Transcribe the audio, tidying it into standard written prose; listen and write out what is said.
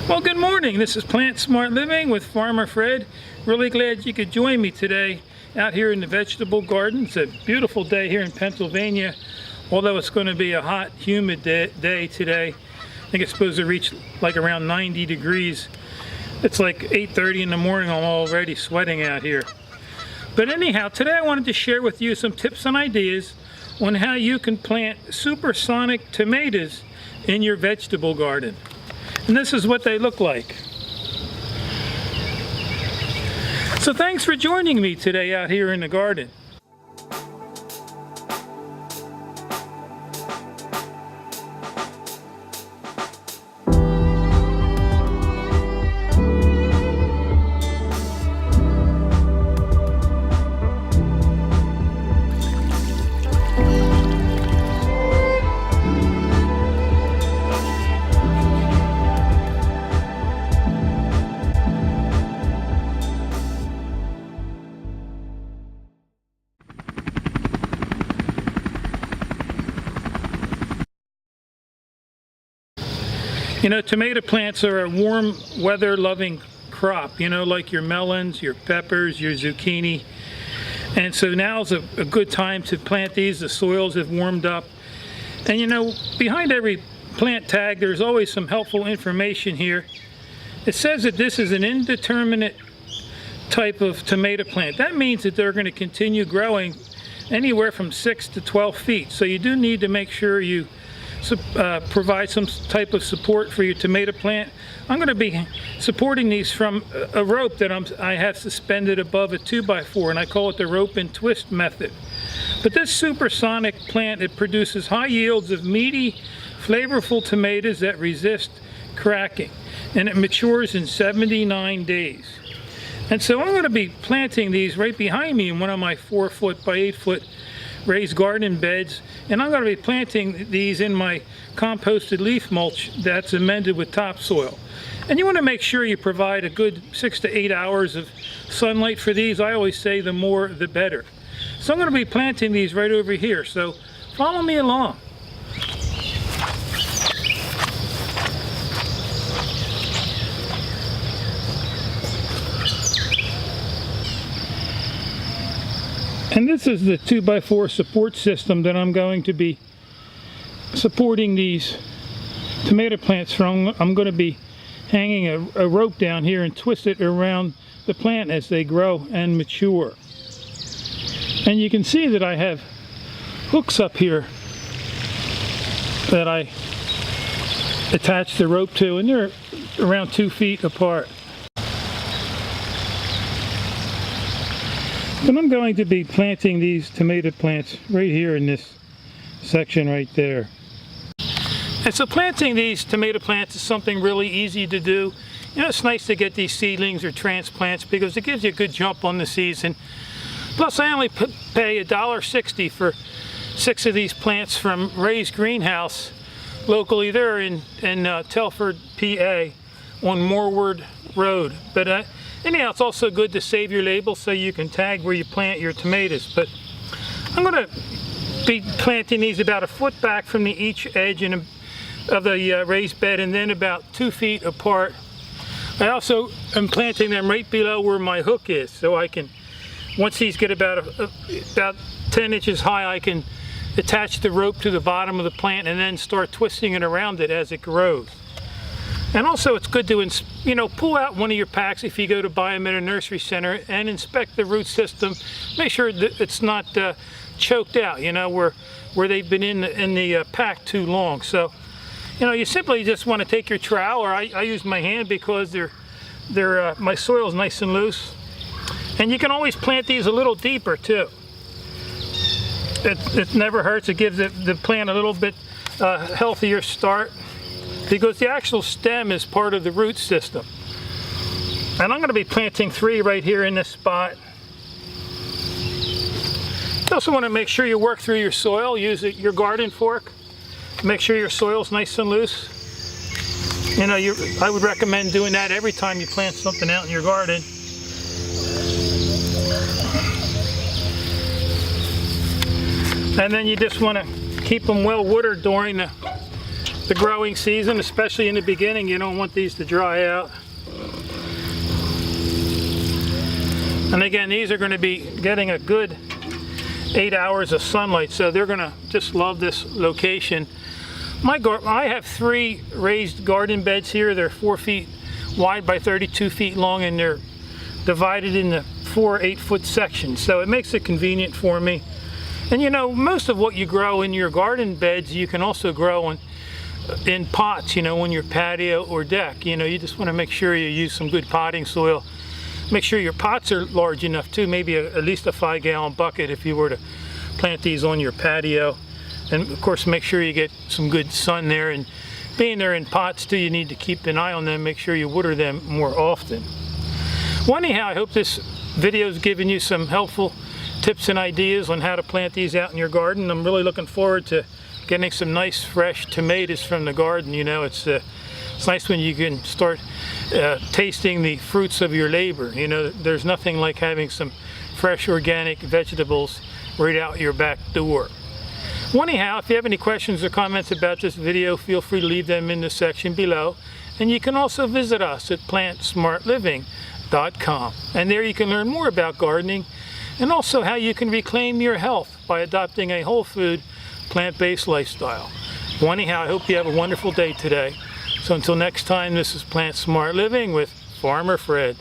Well, good morning. This is Plant Smart Living with Farmer Fred. Really glad you could join me today out here in the vegetable garden. It's a beautiful day here in Pennsylvania, although it's going to be a hot, humid day today. I think it's supposed to reach like around 90 degrees. It's like 8:30 in the morning. I'm already sweating out here. But anyhow, today I wanted to share with you some tips and ideas on how you can plant supersonic tomatoes in your vegetable garden. And this is what they look like. So thanks for joining me today out here in the garden. You know, tomato plants are a warm weather loving crop, you know, like your melons, your peppers, your zucchini. And so now's a good time to plant these. The soils have warmed up. And you know, behind every plant tag, there's always some helpful information here. It says that this is an indeterminate type of tomato plant. That means that they're going to continue growing anywhere from 6 to 12 feet. So you do need to make sure you provide some type of support for your tomato plant. I'm going to be supporting these from a rope that I have suspended above a 2x4, and I call it the rope and twist method. But this supersonic plant, it produces high yields of meaty, flavorful tomatoes that resist cracking, and it matures in 79 days. And so I'm going to be planting these right behind me in one of my 4-foot by 8-foot raised garden beds, and I'm going to be planting these in my composted leaf mulch that's amended with topsoil. And you want to make sure you provide a good 6 to 8 hours of sunlight for these. I always say the more the better. So I'm going to be planting these right over here, so follow me along. And this is the 2x4 support system that I'm going to be supporting these tomato plants from. I'm going to be hanging a rope down here and twist it around the plant as they grow and mature. And you can see that I have hooks up here that I attach the rope to, and they're around 2 feet apart. And I'm going to be planting these tomato plants right here in this section right there. And so planting these tomato plants is something really easy to do. You know, it's nice to get these seedlings or transplants because it gives you a good jump on the season. Plus, I only pay $1.60 for 6 of these plants from Ray's Greenhouse locally. They're in Telford, PA on Moreward Road. But anyhow, it's also good to save your label so you can tag where you plant your tomatoes. But I'm going to be planting these about a foot back from each edge of the raised bed, and then about 2 feet apart. I also am planting them right below where my hook is, so I can, once these get about 10 inches high, I can attach the rope to the bottom of the plant and then start twisting it around it as it grows. And also, it's good to, you know, pull out one of your packs if you go to buy them at a nursery center and inspect the root system. Make sure that it's not choked out, you know, where they've been in the pack too long. So, you know, you simply just want to take your trowel, or I use my hand because my soil is nice and loose. And you can always plant these a little deeper too. It never hurts. It gives the plant a little bit healthier start, because the actual stem is part of the root system. And I'm going to be planting 3 right here in this spot. You also want to make sure you work through your soil. Use your garden fork. Make sure your soil's nice and loose. You know, I would recommend doing that every time you plant something out in your garden. And then you just want to keep them well watered during the growing season, especially in the beginning. You don't want these to dry out. And again, these are going to be getting a good 8 hours of sunlight, so they're going to just love this location. I have 3 raised garden beds here. They're 4 feet wide by 32 feet long, and they're divided into 4 8-foot sections, so it makes it convenient for me. And you know, most of what you grow in your garden beds you can also grow in pots, you know, on your patio or deck. You know, you just want to make sure you use some good potting soil. Make sure your pots are large enough too, maybe at least a 5-gallon bucket if you were to plant these on your patio. And of course, make sure you get some good sun there, and being they're in pots too, you need to keep an eye on them, make sure you water them more often. Well, anyhow, I hope this video has given you some helpful tips and ideas on how to plant these out in your garden. I'm really looking forward to getting some nice fresh tomatoes from the garden. You know, it's nice when you can start tasting the fruits of your labor. You know, there's nothing like having some fresh organic vegetables right out your back door. Well, anyhow, if you have any questions or comments about this video, feel free to leave them in the section below. And you can also visit us at plantsmartliving.com. And there you can learn more about gardening and also how you can reclaim your health by adopting a whole food, plant-based lifestyle. Well, anyhow, I hope you have a wonderful day today. So until next time, this is Plant Smart Living with Farmer Fred.